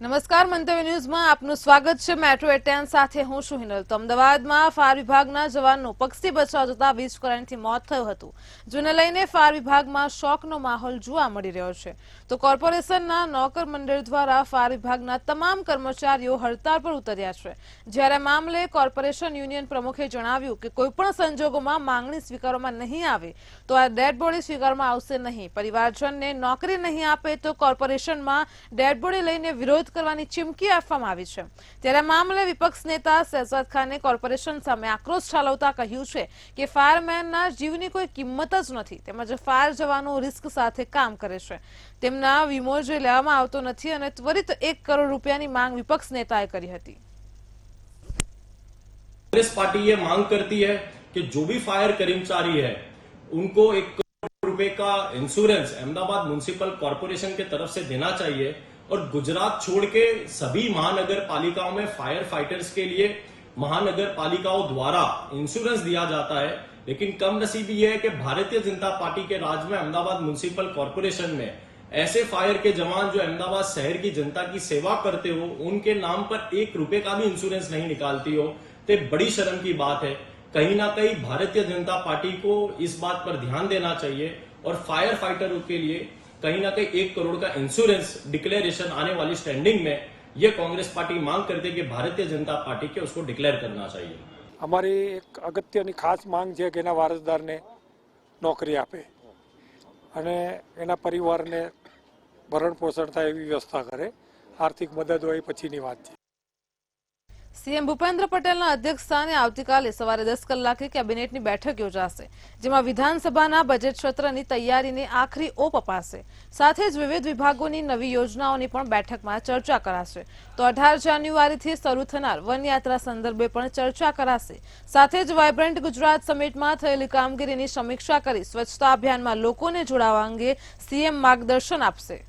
નમસ્કાર, મંતવ્ય ન્યૂઝમાં આપનું સ્વાગત છે। મેટ્રો 10 સાથે હું છું હિનલ। તો અમદાવાદમાં ફાયર વિભાગના જવાનનું પક્ષી બચાવ જતા વીજ કરંટથી મોત થયું હતું, જેને લઈને ફાયર વિભાગમાં શોકનો માહોલ જોવા મળી રહ્યો છે। તો કોર્પોરેશનના નોકર મંડળ દ્વારા ફાયર વિભાગના તમામ કર્મચારીઓ હડતાળ પર ઉતર્યા છે, જ્યારે મામલે કોર્પોરેશન યુનિયન પ્રમુખે જણાવ્યું કે કોઈપણ સંજોગોમાં માંગણી સ્વીકારવામાં નહીં આવે તો આ ડેડ બોડી સ્વીકારવામાં આવશે નહીં। પરિવારજનને નોકરી નહીં આપે તો કોર્પોરેશનમાં ડેડ બોડી લઈને વિરોધ કરવાની ચીમકી આપવામાં આવી છે। ત્યારે મામલે વિપક્ષ નેતા શહેજાદ ખાને કોર્પોરેશન સામે આક્રોશ ઠાલવતા કહ્યું છે કે ફાયરમેનના જીવની કોઈ કિંમત જ નથી, તેમજ ફાયર જવાનો રિસ્ક સાથે કામ કરે છે, તેમના વીમો જે લેવામાં આવતો નથી અને ત્વરિત 1 કરોડ રૂપિયાની માંગ વિપક્ષ નેતાએ કરી હતી। कांग्रेस पार्टी ये मांग करती है कि जो भी फायर कर्मचारी है उनको 1 करोड़ रुपए का इंश्योरेंस अहमदाबाद म्युनिसिपल कॉर्पोरेशन के तरफ से देना चाहिए और गुजरात छोड़ के सभी महानगर पालिकाओं में फायर फाइटर्स के लिए महानगर पालिकाओं द्वारा इंश्योरेंस दिया जाता है। लेकिन कमनसीबी यह है कि भारतीय जनता पार्टी के राज में अहमदाबाद म्युनिसिपल कॉर्पोरेशन में ऐसे फायर के जवान जो अहमदाबाद शहर की जनता की सेवा करते हो उनके नाम पर 1 रुपए का भी इंश्योरेंस नहीं निकालती हो, तो बड़ी शर्म की बात है। कहीं ना कहीं भारतीय जनता पार्टी को इस बात पर ध्यान देना चाहिए और फायर फाइटरों के लिए कहीं ना कहीं 1 करोड़ का इंश्योरेंस डिक्लेरेशन आने वाली स्टैंडिंग में ये कांग्रेस पार्टी मांग करती है कि भारतीय जनता पार्टी के उसको डिक्लेयर करना चाहिए। हमारी एक अगत्यनी खास मांग है कि एना वारसदारने नौकरी आपे અને એના પરિવારને ભરણ પોષણ થાય એવી વ્યવસ્થા કરે, આર્થિક મદદ હોય પછીની વાત છે। સીએમ ભૂપેન્દ્ર પટેલના અધ્યક્ષસ્થાને આવતીકાલે સવારે 10 કલાકે કેબિનેટની બેઠક યોજાશે, જેમાં વિધાનસભાના બજેટ સત્રની તૈયારીને આખરી ઓપ અપાશે, સાથે જ વિવિધ વિભાગોની નવી યોજનાઓની પણ બેઠકમાં ચર્ચા કરાશે। તો 18 જાન્યુઆરીથી શરૂ થનાર વનયાત્રા સંદર્ભે પણ ચર્ચા કરાશે, સાથે જ વાઇબ્રન્ટ ગુજરાત સમિટમાં થયેલી કામગીરીની સમીક્ષા કરી સ્વચ્છતા અભિયાનમાં લોકોને જોડાવા અંગે સીએમ માર્ગદર્શન આપશે।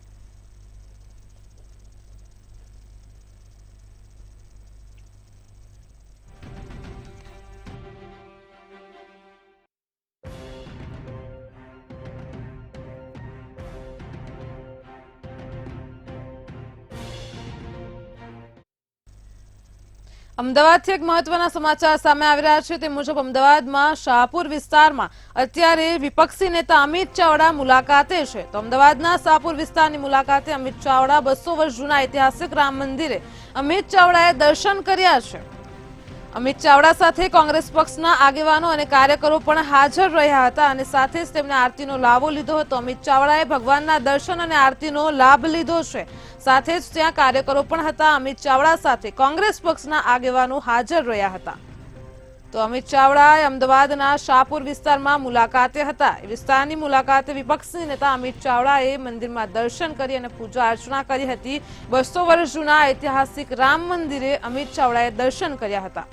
અમદાવાદથી એક મહત્વના સમાચાર સામે આવી રહ્યા છે। તે મુજબ અમદાવાદમાં શાહપુર વિસ્તારમાં અત્યારે વિપક્ષી નેતા અમિત ચાવડા મુલાકાતે છે। તો અમદાવાદના શાહપુર વિસ્તારની મુલાકાતે અમિત ચાવડા 200 વર્ષ જૂના ઐતિહાસિક રામ મંદિરે અમિત ચાવડાએ દર્શન કર્યા છે। અમિત ચાવડા સાથે કોંગ્રેસ પક્ષના આગેવાનો અને કાર્યકરો પણ હાજર રહ્યા હતા અને સાથે જ તેમને આરતીનો લાભો લીધો હતો। અમિત ચાવડાએ ભગવાનના દર્શન અને આરતીનો લાભ લીધો છે, સાથે જ ત્યાં કાર્યકરો પણ હતા। અમિત ચાવડા સાથે કોંગ્રેસ પક્ષના આગેવાનો હાજર રહ્યા હતા। તો અમિત ચાવડા અમદાવાદના શાહપુર વિસ્તારમાં મુલાકાતે હતા। વિસ્તારની મુલાકાતે વિપક્ષી નેતા અમિત ચાવડાએ મંદિરમાં દર્શન કરી અને પૂજા અર્ચના કરી હતી। 200 વર્ષ જૂના ઐતિહાસિક રામ મંદિરે અમિત ચાવડાએ દર્શન કર્યા હતા।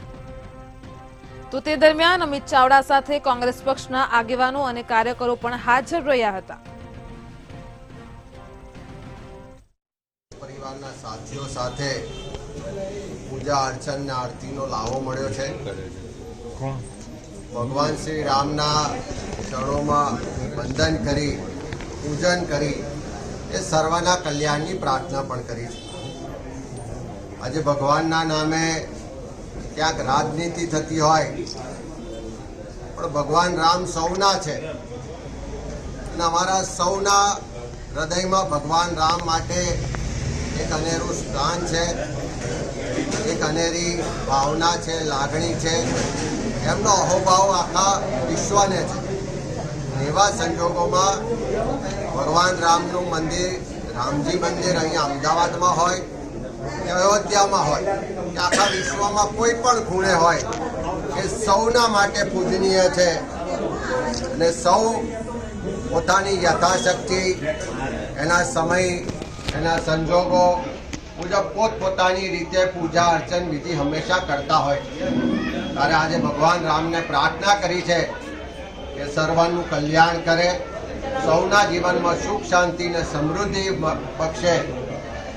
તો તે દરમિયાન અમિત ચાવડા સાથે કોંગ્રેસ પક્ષના આગેવાનો અને કાર્યકરો પણ હાજર રહ્યા હતા। પરિવારના સાથીઓ સાથે પૂજા અર્ચન અને આરતીનો લાવો મળ્યો છે। ભગવાન શ્રી રામના ચરણોમાં વંદન કરી પૂજન કરી એ સર્વના કલ્યાણની પ્રાર્થના પણ કરી છે। આજે ભગવાનના નામે ક્યાંક રાજનીતિ થતી હોય પણ ભગવાન રામ સૌના છે અને અમારા સૌના હૃદયમાં ભગવાન રામ માટે એક અનેરું સ્થાન છે, એક અનેરી ભાવના છે, લાગણી છે, એમનો અહોભાવ આખા વિશ્વને છે। એવા સંજોગોમાં ભગવાન રામનું મંદિર, રામજી મંદિર અહીંયા અમદાવાદમાં હોય કે અયોધ્યામાં હોય કે આખા વિશ્વમાં કોઈ પણ ખૂણે હોય એ સૌના માટે પૂજનીય છે અને સૌ પોતાની યથાશક્તિ એના સમય એના સંજોગો મુજબ પોતપોતાની રીતે પૂજા અર્ચન વિધિ હંમેશા કરતા હોય છે। ત્યારે આજે ભગવાન રામને પ્રાર્થના કરી છે કે સર્વનું કલ્યાણ કરે, સૌના જીવનમાં સુખ શાંતિ અને સમૃદ્ધિ બક્ષે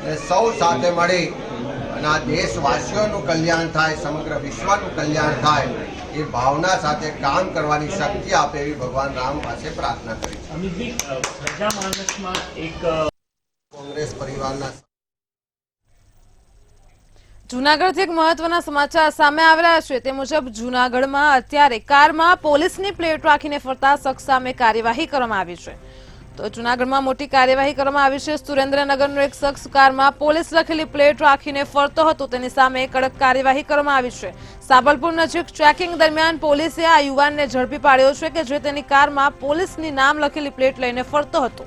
અને સૌ સાથે મળી અને આ દેશવાસીઓનું કલ્યાણ થાય, સમગ્ર વિશ્વનું કલ્યાણ થાય એ ભાવના સાથે કામ કરવાની શક્તિ આપે એવી ભગવાન રામ પાસે પ્રાર્થના કરી છે। કોંગ્રેસ પરિવારના જૂનાગઢથી એક મહત્વના સમાચાર સામે આવી રહ્યા છે. તે મુજબ જૂનાગઢમાં અત્યારે કારમાં પોલીસની પ્લેટ રાખીને ફરતા શખ્સ સામે કાર્યવાહી કરવામાં આવી છે. તો જૂનાગઢમાં મોટી કાર્યવાહી કરવામાં આવી છે. સુરેન્દ્રનગરનો એક શખ્સ કારમાં પોલીસ લખેલી પ્લેટ રાખીને ફરતો હતો, તેની સામે કડક કાર્યવાહી કરવામાં આવી છે. સાબલપુર નજીક ચેકિંગ દરમિયાન પોલીસે આ યુવાનને ઝડપી પાડ્યો છે કે જે તેની કારમાં પોલીસની નામ લખેલી પ્લેટ લઈને ફરતો હતો.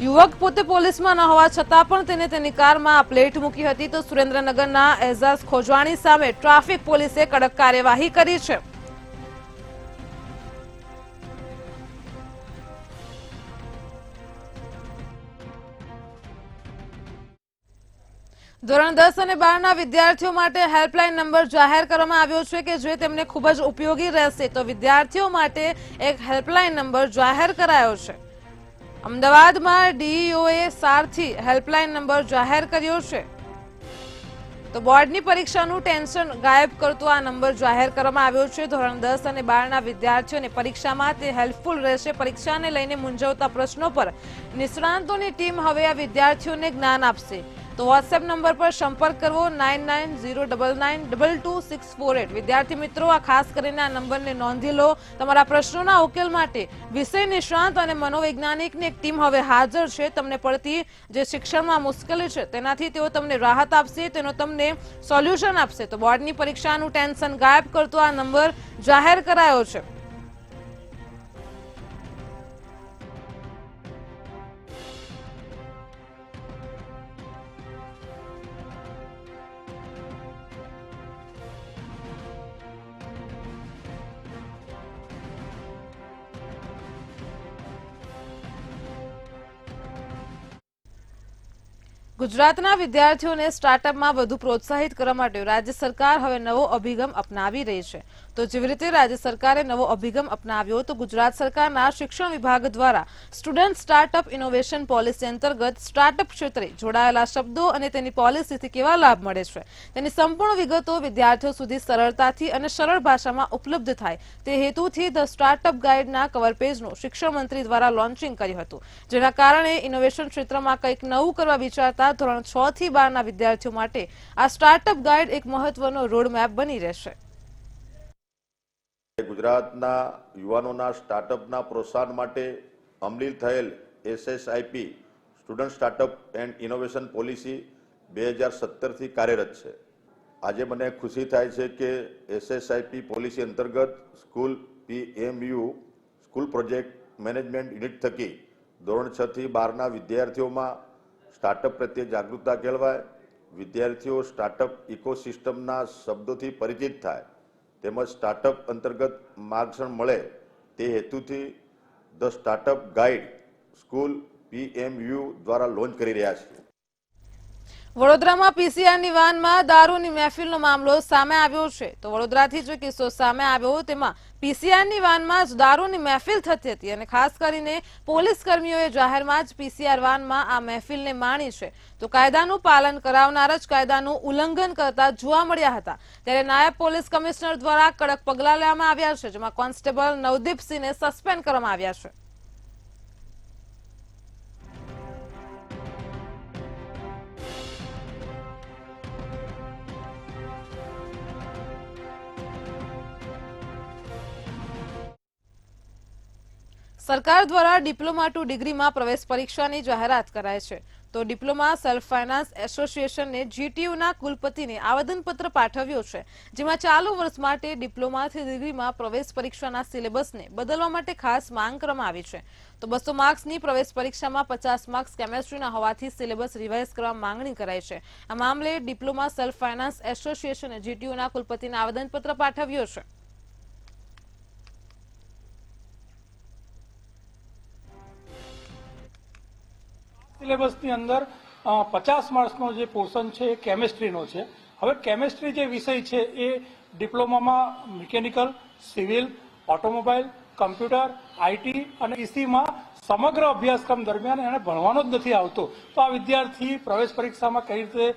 યુવક પોતે પોલીસમાં ન હોવા છતાં પણ તેને તેની કારમાં આ પ્લેટ મૂકી હતી. તો સુરેન્દ્રનગરના એઝાઝ ખોજવાણી સામે ટ્રાફિક પોલીસે કડક કાર્યવાહી કરી છે. ધોરણ 10 અને 12 ના વિદ્યાર્થીઓ માટે હેલ્પલાઇન નંબર જાહેર કરવામાં આવ્યો છે કે જે તેમને ખૂબ જ ઉપયોગી રહેશે. તો વિદ્યાર્થીઓ માટે એક હેલ્પલાઇન નંબર જાહેર કરાયો છે. અમદાવાદમાં ડીઈઓએ સારથી હેલ્પલાઇન નંબર જાહેર કર્યો છે. તો બોર્ડની પરીક્ષાનું ટેન્શન ગાયબ કરતો આ નંબર જાહેર કરવામાં આવ્યો છે. ધોરણ 10 અને 12 ના વિદ્યાર્થીઓને પરીક્ષામાં તે હેલ્પફુલ રહેશે. પરીક્ષાને લઈને મૂંઝવતા પ્રશ્નો પર નિષ્ણાંતોની ટીમ હવે આ વિદ્યાર્થીઓને જ્ઞાન આપશે. તો વોટ્સએપ નંબર પર સંપર્ક કરવો 9909992268. વિદ્યાર્થી મિત્રો, આ ખાસ કરીને આ નંબરને નોંધી લો. તમારા પ્રશ્નોના ઉકેલ માટે વિષય નિષ્ણાંત અને મનોવૈજ્ઞાનિકની એક ટીમ હવે હાજર છે. તમને પડતી જે શિક્ષણમાં મુશ્કેલી છે તેનાથી તેઓ તમને રાહત આપશે, તેનો તમને સોલ્યુશન આપશે. તો બોર્ડની પરીક્ષાનું ટેન્શન ગાયબ કરતો આ નંબર જાહેર કરાયો છે. ગુજરાતના વિદ્યાર્થીઓને સ્ટાર્ટઅપમાં વધુ પ્રોત્સાહિત કરવા માટે રાજ્ય સરકાર હવે નવો અભિગમ અપનાવી રહી છે. તો જેવી રીતે રાજ્ય સરકારે નવો અભિગમ અપનાવ્યો, તો ગુજરાત સરકારના શિક્ષણ વિભાગ દ્વારા સ્ટુડન્ટ સ્ટાર્ટઅપ ઇનોવેશન પોલિસી અંતર્ગત સ્ટાર્ટઅપ ક્ષેત્રે જોડાયેલા શબ્દો અને તેની પોલિસીથી કેવા લાભ મળે છે તેની સંપૂર્ણ વિગતો વિદ્યાર્થીઓ સુધી સરળતાથી અને સરળ ભાષામાં ઉપલબ્ધ થાય તે હેતુથી ધ સ્ટાર્ટઅપ ગાઈડના કવર પેજનું શિક્ષણ મંત્રી દ્વારા લોન્ચિંગ કર્યું હતું. જેના કારણે ઇનોવેશન ક્ષેત્રમાં કંઈક નવું કરવા વિચારતા ધોરણ 6 થી 12 ના વિદ્યાર્થીઓ માટે આ સ્ટાર્ટઅપ ગાઈડ એક મહત્વનો રોડમેપ બની રહેશે. ગુજરાતના યુવાનોના સ્ટાર્ટઅપના પ્રોત્સાહન માટે અમલી થયેલ SSIP student startup and innovation policy 2017 થી કાર્યરત છે. આજે મને ખુશી થાય છે કે એસએસઆઈપી પોલિસી અંતર્ગત school PMU school project management unit થકી ધોરણ 6 થી 12 ના વિદ્યાર્થીઓમાં સ્ટાર્ટઅપ પ્રત્યે જાગૃતતા કેળવાય, વિદ્યાર્થીઓ સ્ટાર્ટઅપ ઇકોસિસ્ટમના શબ્દોથી પરિચિત થાય તેમજ સ્ટાર્ટઅપ અંતર્ગત માર્ગદર્શન મળે તે હેતુથી the startup guide school PMU દ્વારા લોન્ચ કરી રહ્યા છે. વડોદરામાં પીસીઆરની વાનમાં દારૂની મહેફિલનો મામલો સામે આવ્યો છે. તો વડોદરાથી જે કિસ્સો સામે આવ્યો તેમાં પીસીઆરની વાનમાં જ દારૂની મહેફિલ થતી હતી અને ખાસ કરીને પોલીસ કર્મીઓએ જાહેરમાં જ પીસીઆર વાનમાં આ મહેફિલને માણી છે. તો કાયદાનું પાલન કરાવનાર જ કાયદાનું ઉલ્લંઘન કરતા જોવા મળ્યા હતા. ત્યારે નાયબ પોલીસ કમિશનર દ્વારા કડક પગલાં લેવામાં આવ્યા છે, જેમાં કોન્સ્ટેબલ નવદીપસિંહને સસ્પેન્ડ કરવામાં આવ્યા છે. સરકાર દ્વારા ડિપ્લોમા ટુ ડિગ્રીમાં પ્રવેશ પરીક્ષાની જાહેરાત કરાય છે. તો ડિપ્લોમા સેલ્ફ ફાઇનાન્સ એસોસિએશને જીટીયુના કુલપતિને આવેદનપત્ર પાઠવ્યો છે, જેમાં ચાલુ વર્ષ માટે ડિપ્લોમાથી ડિગ્રીમાં પ્રવેશ પરીક્ષાના સિલેબસને બદલવા માટે ખાસ માંગ કરવામાં આવી છે. તો 200 માર્ક્સની પ્રવેશ પરીક્ષામાં 50 માર્ક્સ કેમેસ્ટ્રીના હોવાથી સિલેબસ રિવાઇઝ કરવા માંગણી કરાઈ છે. આ મામલે ડિપ્લોમા સેલ્ફ ફાઇનાન્સ એસોસિએશને જીટીયુના કુલપતિને આવેદનપત્ર પાઠવ્યો છે. સિલેબસની અંદર 50 માર્ક્સનો જે પોર્શન છે એ કેમેસ્ટ્રીનો છે. હવે કેમેસ્ટ્રી જે વિષય છે એ ડિપ્લોમામાં mechanical, civil, automobile, computer, IT અને ઈસીમાં સમગ્ર અભ્યાસક્રમ દરમિયાન એને ભણવાનો જ નથી આવતો. તો આ વિદ્યાર્થી પ્રવેશ પરીક્ષામાં કઈ રીતે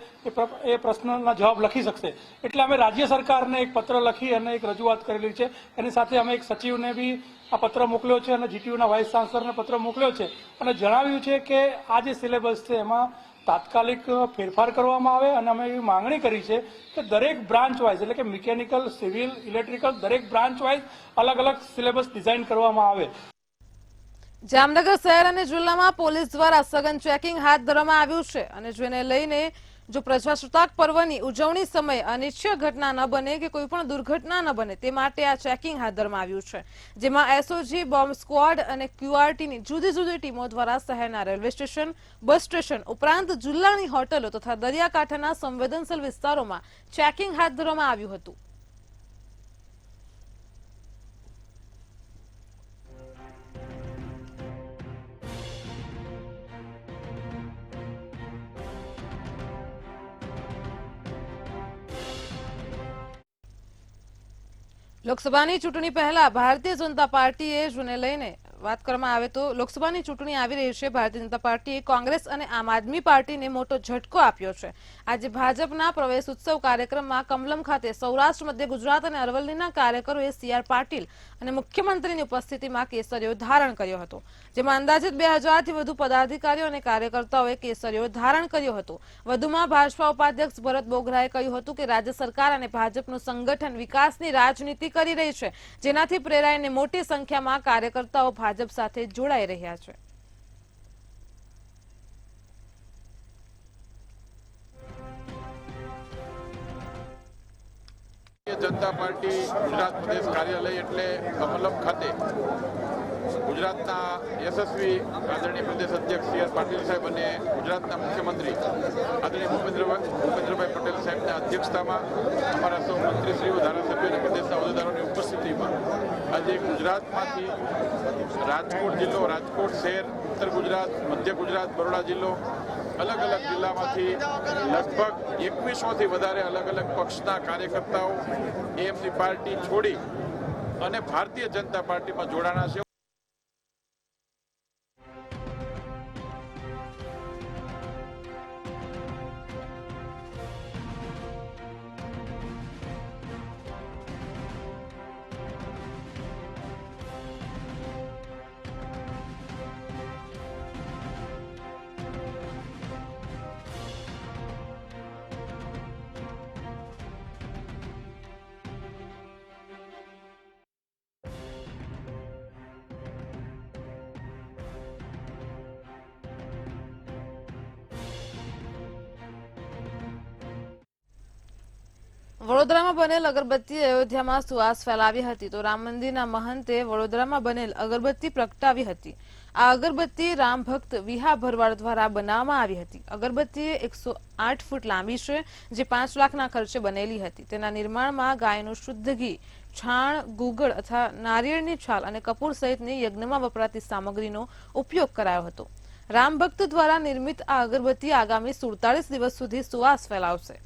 એ પ્રશ્નના જવાબ લખી શકશે? એટલે અમે રાજ્ય સરકારને એક પત્ર લખી અને એક રજૂઆત કરેલી છે. એની સાથે અમે એક સચિવને બી આ પત્ર મોકલ્યો છે અને જીટીયુના વાઇસ ચાન્સલરને પત્ર મોકલ્યો છે અને જણાવ્યું છે કે આ જે સિલેબસ છે એમાં તાત્કાલિક ફેરફાર કરવામાં આવે અને અમે એવી માંગણી કરી છે કે દરેક બ્રાન્ચ વાઇઝ એટલે કે મિકેનિકલ, સિવિલ, ઇલેક્ટ્રિકલ દરેક બ્રાન્ચ વાઇઝ અલગ અલગ સિલેબસ ડિઝાઇન કરવામાં આવે. જામનગર શહેર અને જિલ્લામાં પોલીસ દ્વારા સઘન ચેકિંગ હાથ ધરવામાં આવ્યું છે અને જેને લઈને જો પ્રજાસત્તાક પર્વની ઉજવણી સમયે અનિચ્છનીય ઘટના ન બને કે કોઈ પણ દુર્ઘટના ન બને તે માટે આ ચેકિંગ હાથ ધરવામાં આવ્યું છે, જેમાં એસઓજી, બોમ્બ સ્ક્વોડ અને ક્યુઆરટીની જુદી જુદી ટીમો દ્વારા શહેરના રેલવે સ્ટેશન, બસ સ્ટેશન ઉપરાંત જિલ્લાની હોટલો તથા દરિયાકાંઠાના સંવેદનશીલ વિસ્તારોમાં ચેકિંગ હાથ ધરવામાં આવ્યું હતું. લોકસભાની ચૂંટણી પહેલા ભારતીય જનતા પાર્ટીએ જેને લઈને વાત કરવામાં આવે તો લોકસભાની ચૂંટણી આવી રહી છે. ભારતીય જનતા પાર્ટીએ કોંગ્રેસ અને આમ આદમી પાર્ટીને મોટો ઝટકો આપ્યો છે. આજે ભાજપના પ્રવેશ ઉત્સવ કાર્યક્રમમાં કમલમ ખાતે સૌરાષ્ટ્ર, મધ્ય ગુજરાત અને અરવલ્લીના કાર્યકરોએ CR પાટીલ અને મુખ્યમંત્રીની ઉપસ્થિતિમાં કેસરીઓ ધારણ કર્યો હતો, જેમાં અંદાજિત 2000થી વધુ પદાધિકારીઓ અને કાર્યકર્તાઓએ કેસરીઓ ધારણ કર્યો હતો. વધુમાં ભાજપા ઉપાધ્યક્ષ ભરત બોઘરાએ કહ્યું હતું કે રાજ્ય સરકાર અને ભાજપનું સંગઠન વિકાસની રાજનીતિ કરી રહી છે, જેનાથી પ્રેરાઈને મોટી સંખ્યામાં કાર્યકર્તાઓ ભાજપ સાથે જોડાઈ રહ્યા છે. જનતા પાર્ટી ગુજરાત પ્રદેશ કાર્યાલય એટલે કમલમ ખાતે ગુજરાતના યશસ્વી આદરણીય પ્રદેશ અધ્યક્ષ CR પાટીલ સાહેબ અને ગુજરાતના મુખ્યમંત્રી આદરણીય ભૂપેન્દ્રભાઈ પટેલ સાહેબના અધ્યક્ષતામાં અમારા સૌ મંત્રીશ્રીઓ, ધારાસભ્યો અને પ્રદેશના હોદ્દેદારોની ઉપસ્થિતિમાં આજે ગુજરાતમાંથી રાજકોટ જિલ્લો, રાજકોટ શહેર, ઉત્તર ગુજરાત, મધ્ય ગુજરાત, બરોડા જિલ્લો, અલગ અલગ જિલ્લામાંથી લગભગ 2100થી વધારે અલગ અલગ પક્ષના કાર્યકર્તાઓ એમની પાર્ટી છોડી અને ભારતીય જનતા પાર્ટીમાં જોડાણા છે. વડોદરામાં બનેલ અગરબત્તી અયોધ્યામાં સુવાસ ફેલાવી હતી તો રામ મંદિરના મહંતે વડોદરામાં બનેલ અગરબત્તી પ્રગટાવી હતી. આ અગરબત્તી રામ ભક્ત વિહા ભરવાડ દ્વારા બનાવવામાં આવી હતી. અગરબત્તી 108 ફૂટ લાંબી છે, જે 5 લાખના ખર્ચે બનેલી હતી. તેના નિર્માણમાં ગાયનું શુદ્ધ ઘી, છાણ, ગુગળ અથવા નારિયેળની છાલ અને કપૂર સહિતની યજ્ઞમાં વપરાતી સામગ્રીનો ઉપયોગ કરાયો હતો. રામ ભક્ત દ્વારા નિર્મિત આ અગરબત્તી આગામી 47 દિવસ સુધી સુવાસ ફેલાવશે.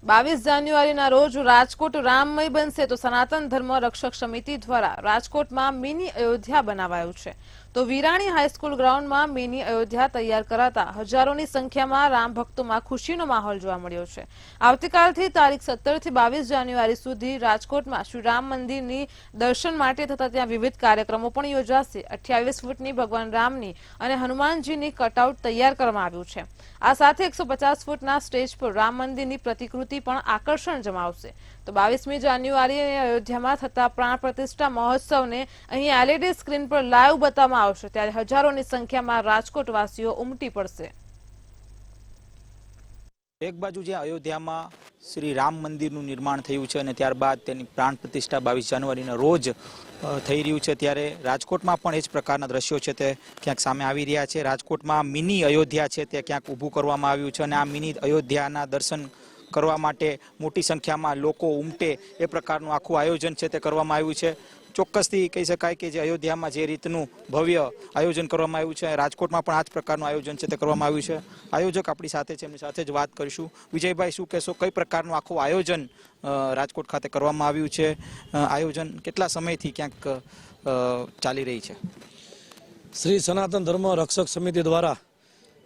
22 જાન્યુઆરીના રોજ રાજકોટ રામમય બનશે તો સનાતન ધર્મ રક્ષક સમિતિ દ્વારા રાજકોટમાં મિની અયોધ્યા બનાવાયું છે. તો વિરાણી હાઈસ્કૂલ ગ્રાઉન્ડમાં મિની અયોધ્યા તૈયાર કરાતા હજારોની સંખ્યામાં રામ ભક્તોમાં ખુશીનો માહોલ જોવા મળ્યો છે. આવતીકાલથી તારીખ 17 થી 22 જાન્યુઆરી સુધી રાજકોટમાં શ્રી રામ મંદિરની દર્શન માટે તથા ત્યાં વિવિધ કાર્યક્રમો પણ યોજાશે. 28 ફૂટની ભગવાન રામની અને હનુમાનજીની કટઆઉટ તૈયાર કરવામાં આવ્યું છે. આ સાથે 150 ફૂટના સ્ટેજ પર રામ મંદિરની પ્રતિકૃતિ પણ આકર્ષણ જમાવશે. તો 22મી જાન્યુઆરીએ અયોધ્યામાં થતા પ્રાણ પ્રતિષ્ઠા મહોત્સવને અહીં LED સ્ક્રીન પર લાઈવ બતાવવામાં આવશે, ત્યારે હજારોની સંખ્યામાં રાજકોટવાસીઓ ઉમટી પડશે. એક બાજુ જ્યાં અયોધ્યામાં શ્રી રામ મંદિરનું નિર્માણ થયું છે અને ત્યારબાદ તેની પ્રાણ પ્રતિષ્ઠા 22 જાન્યુઆરીના રોજ થઈ રહ્યું છે, ત્યારે રાજકોટમાં પણ એ જ પ્રકારના દ્રશ્યો છે તે ક્યાંક સામે આવી રહ્યા છે. રાજકોટમાં મિની અયોધ્યા છે તે ક્યાંક ઊભું કરવામાં આવ્યું છે અને આ મિની અયોધ્યાના દર્શન કરવા માટે મોટી સંખ્યામાં લોકો ઉમટે એ પ્રકારનું આખું આયોજન છે તે કરવામાં આવ્યું છે. ચોક્કસથી કહી શકાય કે જે અયોધ્યામાં જે રીતનું ભવ્ય આયોજન કરવામાં આવ્યું છે, રાજકોટમાં પણ આ જ પ્રકારનું આયોજન છે તે કરવામાં આવ્યું છે. આયોજક આપણી સાથે છે, એમની સાથે જ વાત કરીશું. વિજયભાઈ, શું કહેશો, કઈ પ્રકારનું આખું આયોજન રાજકોટ ખાતે કરવામાં આવ્યું છે? આયોજન કેટલા સમયથી ક્યાંક ચાલી રહી છે? શ્રી સનાતન ધર્મ રક્ષક સમિતિ દ્વારા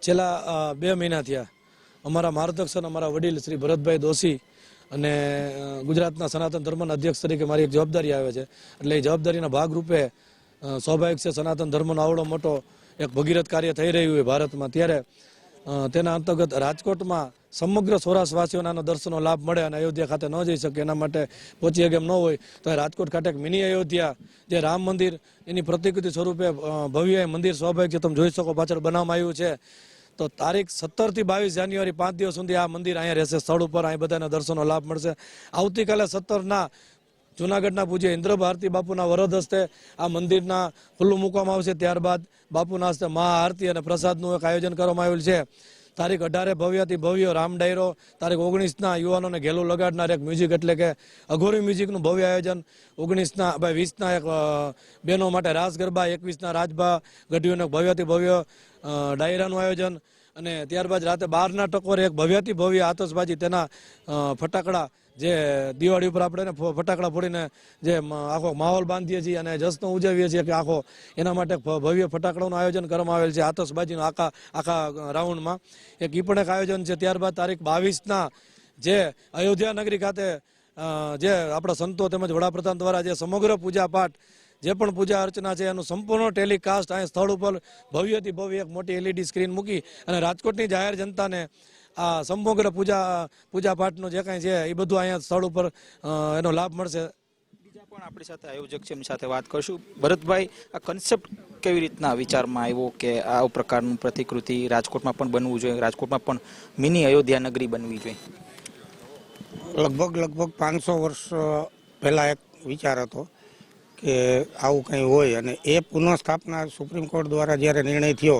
છેલ્લા 2 મહિના થયા અમારા માર્ગદર્શન અમારા વડીલ શ્રી ભરતભાઈ દોશી અને ગુજરાતના સનાતન ધર્મના અધ્યક્ષ તરીકે મારી એક જવાબદારી આવે છે. એટલે એ જવાબદારીના ભાગરૂપે સ્વાભાવિક છે સનાતન ધર્મનો આવડો મોટો એક ભગીરથ કાર્ય થઈ રહ્યું હોય ભારતમાં, ત્યારે તેના અંતર્ગત રાજકોટમાં સમગ્ર સૌરાષ્ટ્રવાસીઓને આનો દર્શનનો લાભ મળે અને અયોધ્યા ખાતે ન જઈ શકે એના માટે પહોંચી શકે એમ ન હોય તો રાજકોટ ખાતે એક મિની અયોધ્યા જે રામ મંદિર એની પ્રતિકૃતિ સ્વરૂપે ભવ્ય મંદિર સ્વાભાવિક છે તમે જોઈ શકો પાછળ બનાવવામાં આવ્યું છે. તો તારીખ 17 થી 22 જાન્યુઆરી 5 દિવસ સુધી આ મંદિર અહીંયા રહેશે સ્થળ ઉપર, અહીં બધાના દર્શનનો લાભ મળશે. આવતીકાલે 17ના જૂનાગઢના પૂજ્ય ઇન્દ્ર ભારતી બાપુના વરદ હસ્તે આ મંદિરના ખુલ્લું મૂકવામાં આવશે. ત્યારબાદ બાપુના હસ્તે મહાઆરતી અને પ્રસાદનું એક આયોજન કરવામાં આવેલ છે. તારીખ 18 ભવ્યથી ભવ્ય રામ ડાયરો, તારીખ 19ના યુવાનોને ઘેલું લગાડનાર એક મ્યુઝિક એટલે કે અઘોરી મ્યુઝિકનું ભવ્ય આયોજન, 20ના એક બહેનો માટે રાસ ગરબા, 21ના રાજભા ગઢવીઓને ભવ્યથી ભવ્ય ડાયરાનું આયોજન અને ત્યારબાદ રાતે 12ના ટકોરે એક ભવ્યથી ભવ્ય આતશબાજી તેના ફટાકડા જે દિવાળી ઉપર આપણે ફટાકડા ફોડીને જે આખો માહોલ બાંધીએ છીએ અને જશ્ન ઉજવીએ છીએ કે આખો એના માટે ભવ્ય ફટાકડાનું આયોજન કરવામાં આવેલ છે આતશબાજીનું આખા રાઉન્ડમાં એક ઈ પણ એક આયોજન છે. ત્યારબાદ તારીખ 22ના જે અયોધ્યા નગરી ખાતે જે આપણા સંતો તેમજ વડાપ્રધાન દ્વારા જે સમગ્ર પૂજાપાઠ જે પણ પૂજા અર્ચના છે એનું સંપૂર્ણ ટેલિકાસ્ટ અહીં સ્થળ ઉપર ભવ્યથી ભવ્ય એક મોટી LED સ્ક્રીન મૂકી અને રાજકોટની જાહેર જનતાને આ સમગ્ર પૂજા પાઠનો જે કાંઈ છે એ બધું અહીંયા સ્થળ ઉપર એનો લાભ મળશે. બીજા પણ આપણી સાથે આયોજક છે એમની સાથે વાત કરશું. ભરતભાઈ, આ કન્સેપ્ટ કેવી રીતના વિચારમાં આવ્યો કે આ પ્રકારનું પ્રતિકૃતિ રાજકોટમાં પણ બનવું જોઈએ, રાજકોટમાં પણ મિની અયોધ્યા નગરી બનવી જોઈએ? લગભગ 500 વર્ષ પહેલા એક વિચાર હતો કે આવું કંઈ હોય અને એ પુનઃસ્થાપના સુપ્રીમ કોર્ટ દ્વારા જ્યારે નિર્ણય થયો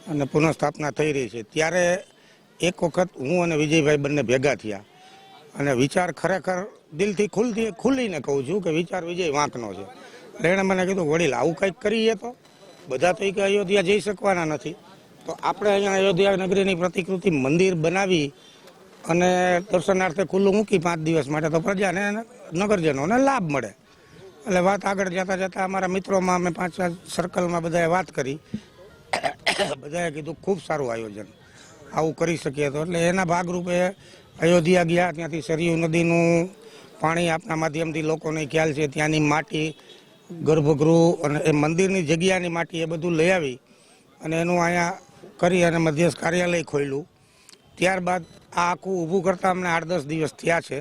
અને પુનઃસ્થાપના થઈ રહી છે ત્યારે એક વખત હું અને વિજયભાઈ બંને ભેગા થયા અને વિચાર ખરેખર દિલથી ખુલ્લીને કહું છું કે વિચાર વિજય વાંકનો છે. એટલે એણે મને કીધું વડીલ આવું કંઈક કરીએ તો બધા તો કે અયોધ્યા જઈ શકવાના નથી, તો આપણે અહીંયા અયોધ્યા નગરીની પ્રતિકૃતિ મંદિર બનાવી અને દર્શનાર્થે ખુલ્લું મૂકી 5 દિવસ માટે તો પ્રજાને નગરજનોને લાભ મળે. એટલે વાત આગળ જતાં અમારા મિત્રોમાં અમે 5 સર્કલમાં બધાએ વાત કરી, બધાએ કીધું ખૂબ સારું આયોજન, આવું કરી શકીએ તો. એટલે એના ભાગરૂપે અયોધ્યા ગયા, ત્યાંથી સરયુ નદીનું પાણી આપના માધ્યમથી લોકોને ખ્યાલ છે, ત્યાંની માટી, ગર્ભગૃહ અને એ મંદિરની જગ્યાની માટી એ બધું લઈ આવી અને એનું અહીંયા કરી અને મધ્યસ્થ કાર્યાલય ખોલ્યું. ત્યારબાદ આ આખું ઊભું કરતાં અમને 8-10 દિવસ થયા છે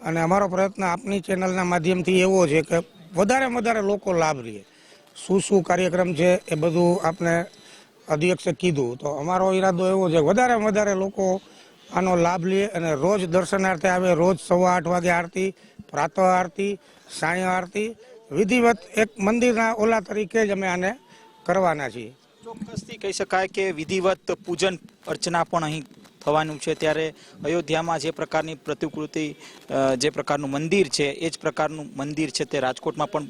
અને અમારો પ્રયત્ન આપની ચેનલના માધ્યમથી એવો છે કે વધારે લોકો લાભ લે. શું કાર્યક્રમ છે એ બધું આપને અધ્યક્ષે કીધું, તો અમારો ઈરાદો એવો છે વધારે લોકો આનો લાભ લે અને રોજ દર્શનાર્થે આવે. રોજ 8:15 વાગે આરતી, પ્રાતઃ આરતી, સાંય આરતી વિધિવત એક મંદિરના ઓલા તરીકે જ અમે આને કરવાના છીએ. ચોક્કસથી કહી શકાય કે વિધિવત પૂજન અર્ચના પણ અહીં થવાનું છે. ત્યારે અયોધ્યામાં જે પ્રકારની પ્રતિકૃતિ, જે પ્રકારનું મંદિર છે એ જ પ્રકારનું મંદિર છે તે રાજકોટમાં પણ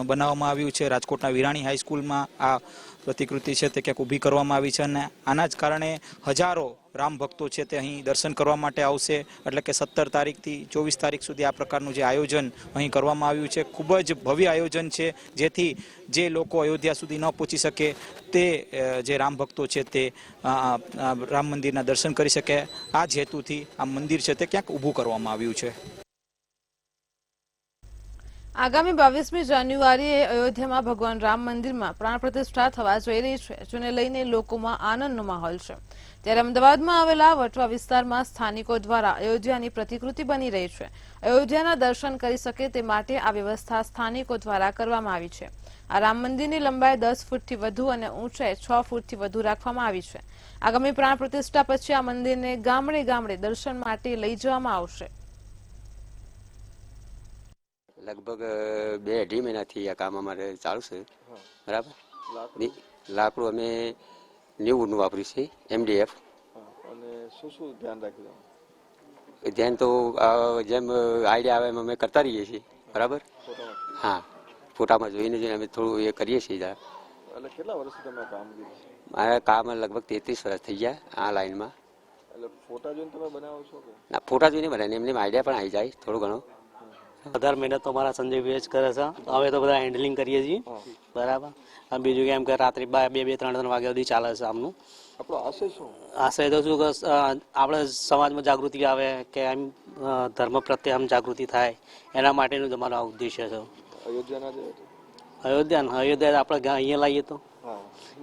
બનાવવામાં આવ્યું છે. રાજકોટના વિરાણી હાઈસ્કૂલમાં આ પ્રતિકૃતિ છે તે ક્યાંક ઊભી કરવામાં આવી છે અને આના જ કારણે હજારો રામ ભક્તો છે તે અહીં દર્શન કરવા માટે આવશે. એટલે કે 17 તારીખથી 24 તારીખ સુધી આ પ્રકારનું જે આયોજન અહીં કરવામાં આવ્યું છે ખૂબ જ ભવ્ય આયોજન છે, જેથી જે લોકો અયોધ્યા સુધી ન પહોંચી શકે તે જે રામ ભક્તો છે તે રામ મંદિરના દર્શન કરી શકે. આ જ હેતુથી આ મંદિર છે તે ક્યાંક ઊભું કરવામાં આવ્યું છે. આગામી 22મી જાન્યુઆરીએ અયોધ્યામાં ભગવાન રામ મંદિરમાં પ્રાણ પ્રતિષ્ઠા થવા જઈ રહી છે, જેને લઈને લોકોમાં આનંદનો માહોલ છે. ત્યારે અમદાવાદમાં આવેલા વટવા વિસ્તારમાં સ્થાનિકો દ્વારા અયોધ્યાની પ્રતિકૃતિ બની રહી છે. અયોધ્યાના દર્શન કરી શકે તે માટે આ વ્યવસ્થા સ્થાનિકો દ્વારા કરવામાં આવી છે. આ રામ મંદિરની લંબાઈ 10 ફૂટથી વધુ અને ઊંચાઈ 6 ફૂટથી વધુ રાખવામાં આવી છે. આગામી પ્રાણ પ્રતિષ્ઠા પછી આ મંદિરને ગામડે દર્શન માટે લઈ જવામાં આવશે. લગભગ 2-2.5 મહિનાથી આ કામ અમારે ચાલુ છે. બરાબર. લાકડું અમે 90નું વાપર્યું છે, MDF. અને શું ધ્યાન રાખ્યું? ધ્યાન તો જેમ આઈડિયા આવે એમ અમે કરતા રહીએ છીએ. બરાબર. હા, ફોટામાં જોઈને અમે થોડું એ કરીએ છીએ. એટલે કેટલા વર્ષથી તમે કામ કર્યું? મારા કામ લગભગ 33 વર્ષ થઈ ગયા આ લાઈનમાં. એટલે ફોટા જોઈને તમે બનાવો છો કે? ના, ફોટા જોઈને બનાવીને એમને આઈડિયા પણ આવી જાય થોડો ઘણો. વધારે મહેનત તો અમારા સંજયભાઈ જ કરે છે. હવે તો બધા હેન્ડલિંગ કરીએ છીએ. બરાબર. અને બીજું કે એમ કે રાત્રે 2-3 વાગ્યા સુધી ચાલે છે આમનું. આપણો આશય શું? આશય તો શું કે આપણે સમાજમાં જાગૃતિ આવે કે એમ ધર્મ પ્રત્યે આમ જાગૃતિ થાય એના માટેનું જ અમારો આ ઉદ્દેશ્ય છે. અયોધ્યા ના જાય? અયોધ્યા આપણે અહીંયા લાવીએ તો હા,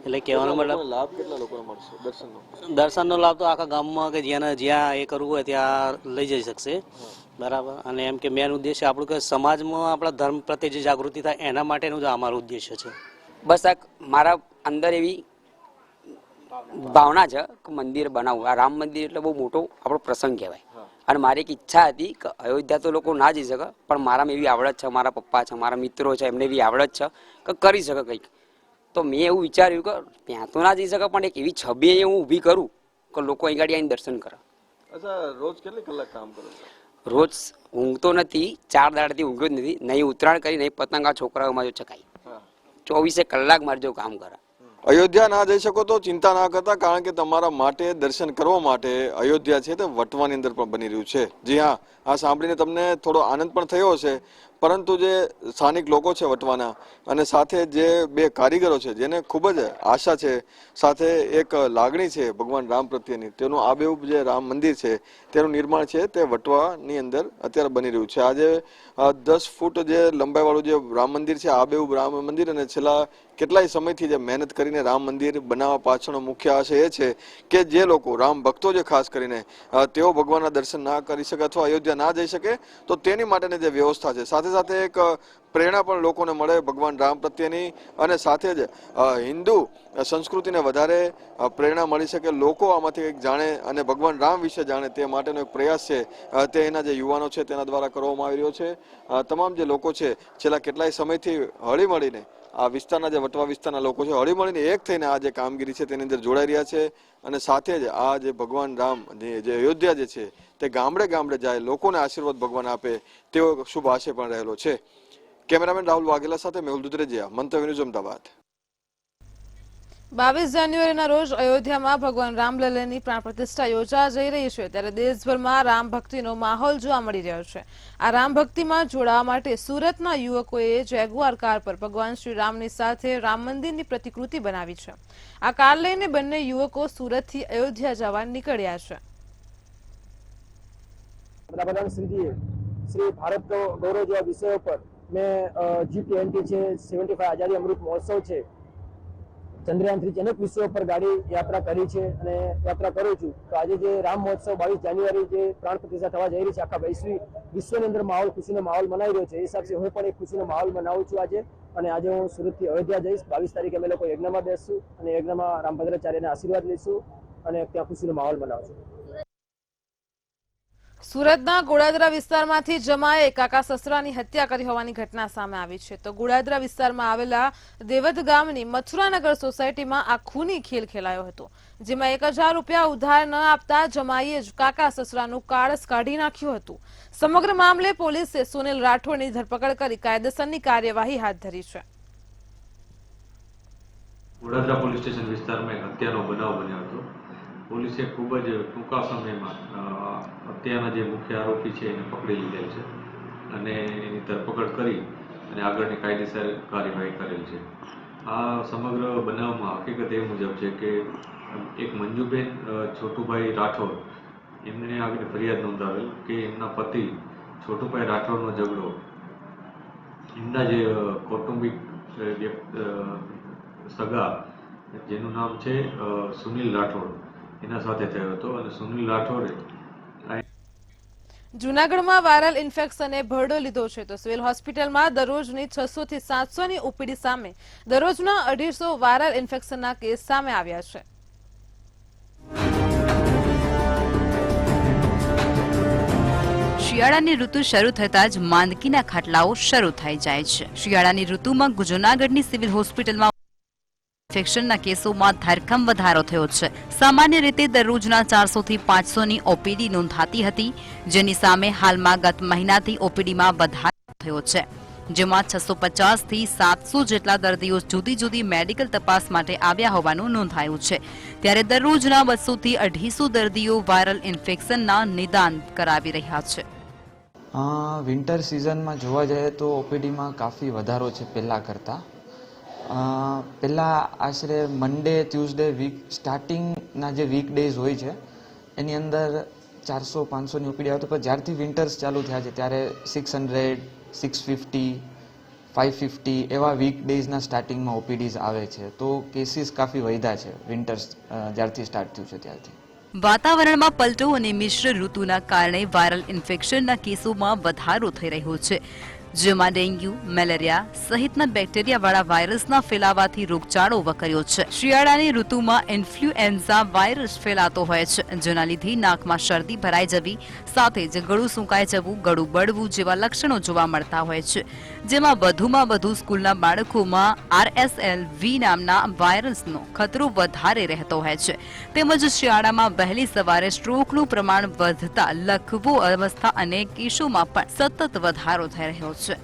એટલે કહેવાનો મતલબ લાભ કેટલા લોકોને મળશે દર્શનનો? દર્શનનો લાભ તો આખા ગામમાં કે જ્યાં એ કરવું હોય ત્યાં લઈ જઈ શકશે, બરાબર. અને એમ કે મેન ઉદ્દેશ્ય આપણું કે સમાજમાં આપણા ધર્મ પ્રત્યે જે જાગૃતિ થાય એના માટેનું જ અમારો ઉદ્દેશ્ય છે. બસ આ મારા અંદર એવી ભાવના છે કે મંદિર બનાવવું. આ રામ મંદિર એટલે બહુ મોટો આપણો પ્રસંગ કહેવાય. અને મારી એક ઈચ્છા હતી કે અયોધ્યા તો લોકો ના જઈ શકે, પણ મારામાં એવી આવડત છે, મારા પપ્પા છે, મારા મિત્રો છે, એમને એવી આવડત છે કે કરી શકે કંઈક. તો મેં એવું વિચાર્યું કે ત્યાં તો ના જઈ શકે, પણ એક એવી છબી હું ઊભી કરું કે લોકો અહીં ગાડી આવીને દર્શન કરે. અચ્છા, રોજ કેટલી કલાક કામ કરો છો? રોજ ઊંઘતો નથી, 4 દાડાથી ઊંઘ્યો જ નથી. નહીં ઉત્તરાયણ કરી, નહીં પતંગ આ છોકરાઓમાં જો ચકાઈ. 24 કલાક મારે જો કામ કરે. અયોધ્યા ના જઈ શકો તો ચિંતા ના કરતા, કારણ કે તમારા માટે દર્શન કરવા માટે અયોધ્યા છે તે વટવાની અંદર પણ બની રહ્યું છે. જી હા, આ સાંભળીને તમને થોડો આનંદ પણ થયો હશે, પરંતુ જે સ્થાનિક લોકો છે વટવાના અને સાથે જે 2 કારીગરો છે જેને ખૂબ જ આશા છે, સાથે એક લાગણી છે ભગવાન રામ પ્રત્યેની, તેનું આબેહૂબ જે રામ મંદિર છે તેનું નિર્માણ છે તે વટવાની અંદર અત્યારે બની રહ્યું છે. આજે 10 ફૂટ જે લંબાઈવાળું જે રામ મંદિર છે, આબેહૂબ રામ મંદિર, અને છેલ્લા કેટલાય સમયથી જે મહેનત કરીને રામ મંદિર બનાવવા પાછળનો મુખ્ય આશય એ છે કે જે લોકો રામ ભક્તો જે ખાસ કરીને તેઓ ભગવાનના દર્શન ના કરી શકે અથવા અયોધ્યા ના જઈ શકે તો તેની માટેની જે વ્યવસ્થા છે, સાથે સાથે એક પ્રેરણા પણ લોકોને મળે ભગવાન રામ પ્રત્યેની, અને સાથે જ હિન્દુ સંસ્કૃતિને વધારે પ્રેરણા મળી શકે, લોકો આમાંથી કંઈક જાણે અને ભગવાન રામ વિશે જાણે, તે માટેનો એક પ્રયાસ છે તે એના જે યુવાનો છે તેના દ્વારા કરવામાં આવી રહ્યો છે. તમામ જે લોકો છે છેલ્લા કેટલાય સમયથી હળી મળીને આ વિસ્તારના જે વટવા વિસ્તારના લોકો છે હળી મળીને એક થઈને આ જે કામગીરી છે તેની અંદર જોડાઈ રહ્યા છે. અને સાથે જ આ જે ભગવાન રામ જે અયોધ્યા જે છે તે ગામડે ગામડે જાય, લોકોને આશીર્વાદ ભગવાન આપે તેવો શુભ આશય પણ રહેલો છે. કેમેરામેન રાહુલ વાઘેલા સાથે મેહુલ દુધરેજિયા, મંતવ્ય ન્યૂઝ, અમદાવાદ. 22 જાન્યુઆરીના રોજ અયોધ્યામાં ભગવાન રામલલ્લાની પ્રાણ પ્રતિષ્ઠા યોજા જઈ રહી છે, ત્યારે દેશભરમાં રામ ભક્તિનો માહોલ જોવા મળી રહ્યો છે. આ રામ ભક્તિમાં જોડાવા માટે સુરતના યુવકોએ જેગુઆર કાર પર ભગવાન શ્રી રામની સાથે રામ મંદિરની પ્રતિકૃતિ બનાવી છે. આ કાર લઈને બંને યુવકો સુરતથી અયોધ્યા જવા નીકળ્યા છે. શ્રી ભારત ગૌરવ જેવા વિષયો પર મેં G20 છે, 75 આઝાદી અમૃત મહોત્સવ છે, ચંદ્રયાન 3 અનેક વિષયો પર ગાડી યાત્રા કરી છે અને યાત્રા કરું છું. તો આજે જે રામ મહોત્સવ 22 જાન્યુઆરી જે પ્રાણ પ્રતિષ્ઠા થવા જઈ રહી છે, આખા વિશ્વની અંદર માહોલ, ખુશીનો માહોલ મનાઈ રહ્યો છે. એ હિસાબથી હું પણ એક ખુશીનો માહોલ મનાવું છું આજે. અને આજે હું સુરતથી અયોધ્યા જઈશ. 22 તારીખે અમે લોકો યજ્ઞમાં બેસશું અને યજ્ઞમાં રામભદ્રાચાર્યના આશીર્વાદ લઈશું અને ત્યાં ખુશીનો માહોલ મનાવશું. સુરતના ગોળાદરા વિસ્તારમાંથી જમાએ કાકા સસરાની હત્યા કરી હોવાની ઘટના સામે આવી છે. તો ગોળાદરા વિસ્તારમાં આવેલા દેવદ ગામની મથુરાનગર સોસાયટીમાં આ ખૂની ખેલ ખેલાયો હતો, જેમાં 1000 રૂપિયા ઉધાર ન આપતા જમાઈએ જ કાકા સસરાનું કાળસ કાઢી નાખ્યું હતું. સમગ્ર મામલે પોલીસે સુનિલ રાઠોડની ધરપકડ કરી કાયદેસરની કાર્યવાહી હાથ ધરી છે. ગોળાદરા પોલીસ સ્ટેશન વિસ્તારમાં એક હત્યાનો બનાવ બન્યો હતો. પોલીસે ખૂબ જ ટૂંકા સમયમાં હત્યાના જે મુખ્ય આરોપી છે એને પકડી લીધેલ છે અને એની ધરપકડ કરી અને આગળની કાયદેસર કાર્યવાહી કરેલ છે. આ સમગ્ર બનાવમાં હકીકત એ મુજબ છે કે એક મંજુબેન છોટુભાઈ રાઠોડ એમને આગળ ફરિયાદ નોંધાવેલ કે એમના પતિ છોટુભાઈ રાઠોડનો ઝઘડો એમના જે કૌટુંબિક સગા જેનું નામ છે સુનિલ રાઠોડ એના સાથે થયો હતો. અને સુનિલ રાઠોડે જૂનાગઢમાં વાયરલ ઇન્ફેક્શને ભરડો લીધો છે. તો સિવિલ હોસ્પિટલમાં દરરોજની 600 થી 700 ની ઓપીડી સામે દરરોજના 250 વાયરલ ઇન્ફેક્શનના કેસ સામે આવ્યા છે. શિયાળાની ઋતુ શરૂ થતાં જ માંદગીના ખાટલાઓ શરૂ થઈ જાય છે. શિયાળાની ઋતુમાં જૂનાગઢની સિવિલ હોસ્પિટલમાં ઇન્ફેક્શનના કેસોમાં ધરખમ વધારો થયો છે. સામાન્ય રીતે દરરોજના 400 થી 500 ની ઓપીડી નોંધાતી હતી, જેની સામે હાલમાં ગત મહિનાથી ઓપીડીમાં વધારો થયો છે, જેમાં 650 થી 700 જેટલા દર્દીઓ જુદી જુદી મેડિકલ તપાસ માટે આવ્યા હોવાનું નોંધાયું છે. ત્યારે દરરોજના 200 થી 250 દર્દીઓ વાયરલ ઇન્ફેક્શનના નિદાન કરાવી રહ્યા છે. વિન્ટર સિઝનમાં જોવા જઈએ તો ઓપીડીમાં કાફી વધારો છે પહેલાં કરતાં. પહેલાં આશરે મંડે ટ્યુઝડે વીક સ્ટાર્ટિંગના જે વીક ડેઝ હોય છે એની અંદર 400-500ની ઓપીડી આવતી, પણ જ્યારથી વિન્ટર્સ ચાલુ થયા છે ત્યારે 600, 650, 550 એવા વીક ડેઝના સ્ટાર્ટિંગમાં ઓપીડીઝ આવે છે. તો કેસીસ કાફી વધ્યા છે વિન્ટર્સ જ્યારથી સ્ટાર્ટ થયું છે ત્યારથી. વાતાવરણમાં પલટો અને મિશ્ર ઋતુના કારણે વાયરલ ઇન્ફેક્શનના કેસોમાં વધારો થઈ રહ્યો છે, જેમાં ડેન્ગ્યુ, મેલેરિયા સહિતના બેક્ટેરિયાવાળા વાયરસના ફેલાવાથી રોગચાળો વકર્યો છે. શિયાળાની ઋતુમાં ઇન્ફ્લુએન્ઝા વાયરસ ફેલાતો હોય છે, જેના લીધે નાકમાં શરદી ભરાઈ જવી સાથે જ ગળું સૂકાઈ જવું, ગળું બળવું જેવા લક્ષણો જોવા મળતા હોય છે, જેમાં વધુમાં વધુ સ્કૂલના બાળકોમાં RSLV નામના વાયરસનો ખતરો વધારે રહેતો હોય છે. તેમજ શિયાળામાં વહેલી સવારે સ્ટ્રોકનું પ્રમાણ વધતા લખવો અવસ્થા અને કેસોમાં પણ સતત વધારો થઈ રહ્યો છે.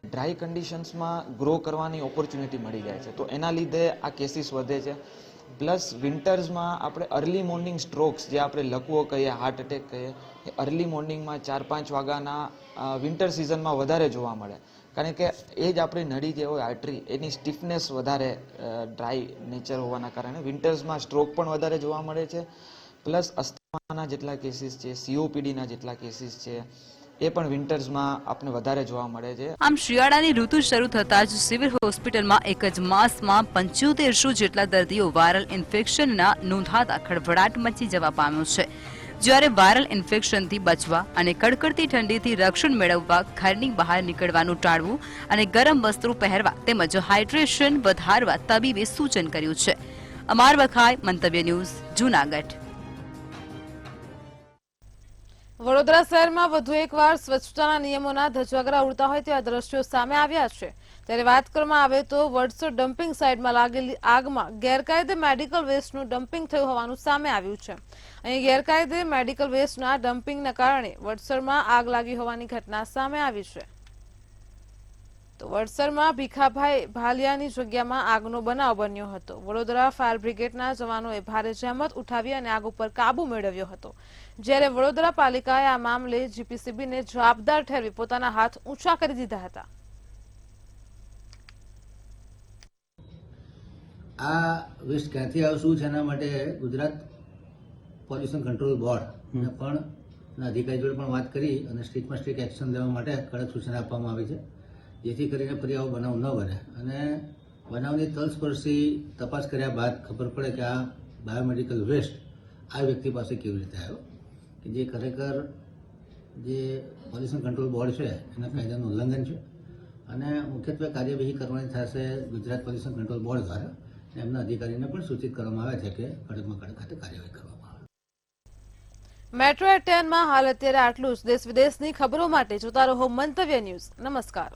ડ્રાય કન્ડિશન્સમાં ગ્રો કરવાની ઓપોર્ચ્યુનિટી મળી જાય છે, તો એના લીધે આ કેસીસ વધે છે. પ્લસ વિન્ટર્સમાં આપણે અર્લી મોર્નિંગ સ્ટ્રોક્સ, જે આપણે લકવો કહીએ, હાર્ટ એટેક કહીએ, એ અર્લી મોર્નિંગમાં 4-5 વાગ્યાના વિન્ટર સિઝનમાં વધારે જોવા મળે, કારણ કે એ જ આપણી નળી જે હોય આર્ટરી, એની સ્ટીફનેસ વધારે ડ્રાય નેચર હોવાના કારણે વિન્ટર્સમાં સ્ટ્રોક પણ વધારે જોવા મળે છે. પ્લસ અસ્થમાના જેટલા કેસીસ છે, COPDના જેટલા કેસીસ છે, એ પણ વિન્ટર્સમાં આપણે વધારે જોવા મળે છે. આમ શિયાળાની ઋતુ શરૂ થતા જ સિવિલ હોસ્પિટલમાં એક જ માસમાં 7500 જેટલા દર્દીઓ વાયરલ ઇન્ફેક્શનના નોંધાતા ખળભળાટ મચી જવા પામ્યો છે. જ્યારે વાયરલ ઇન્ફેક્શનથી બચવા અને કડકડતી ઠંડીથી રક્ષણ મેળવવા ઘરની બહાર નીકળવાનું ટાળવું અને ગરમ વસ્ત્રો પહેરવા તેમજ હાઇડ્રેશન વધારવા તબીબે સૂચન કર્યું છે. અમાર વખાઈ, મંતવ્ય ન્યૂઝ, જૂનાગઢ. વડોદરા શહેરમાં વધુ એકવાર સ્વચ્છતાના નિયમોના ધજવગરા ઉડતા હોય તેવા દ્રશ્યો સામે આવ્યા છે. ત્યારે વાત કરવામાં આવે તો વડસર ડમ્પિંગ સાઇટમાં લાગેલી આગમાં ગેરકાયદે મેડિકલ વેસ્ટનું ડમ્પિંગ થયું હોવાનું સામે આવ્યું છે. અહીં ગેરકાયદે મેડિકલ વેસ્ટના ડમ્પિંગના કારણે વડસરમાં આગ લાગી હોવાની ઘટના સામે આવી છે. તો વડસરમાં ભીખાભાઈ ભાલિયાની જગ્યામાં આગનો બનાવ બન્યો હતો. વડોદરા ફાયર બ્રિગેડના જવાનોએ ભારે જહેમત ઉઠાવી અને આગ ઉપર કાબુ મેળવ્યો હતો. જ્યારે વડોદરા પાલિકાએ આ મામલે GPCBને જવાબદાર ઠેરવી પોતાના હાથ ઊંચા કરી દીધા હતા. આ વેસ્ટ ક્યાંથી આવશું છે એના માટે ગુજરાત પોલ્યુશન કંટ્રોલ બોર્ડ ને પણ અધિકારી જોડે પણ વાત કરી અને સ્ટ્રિક્ટમાં સ્ટ્રિક્ટ એક્શન લેવા માટે કડક સૂચના આપવામાં આવી છે, જેથી કરીને ફરી આવો બનાવ ન બને. અને બનાવની તલસ્પર્શી તપાસ કર્યા બાદ ખબર પડે કે આ બાયોમેડિકલ વેસ્ટ આ વ્યક્તિ પાસે કેવી રીતે આવ્યો, કે જે ખરેખર જે પોલ્યુશન કંટ્રોલ બોર્ડ છે એના કાયદાનું ઉલ્લંઘન છે અને મુખ્યત્વે કાર્યવાહી કરવાની થશે ગુજરાત પોલ્યુશન કંટ્રોલ બોર્ડ દ્વારા. એમના અધિકારીને પણ સૂચિત કરવામાં આવે છે કે કડકમાં કડક ખાતે કાર્યવાહી કરવામાં આવે. મેટ્રો 10માં હાલ અત્યારે આટલું જ. દેશ વિદેશની ખબરો માટે જોતા રહો મંતવ્ય ન્યૂઝ. નમસ્કાર.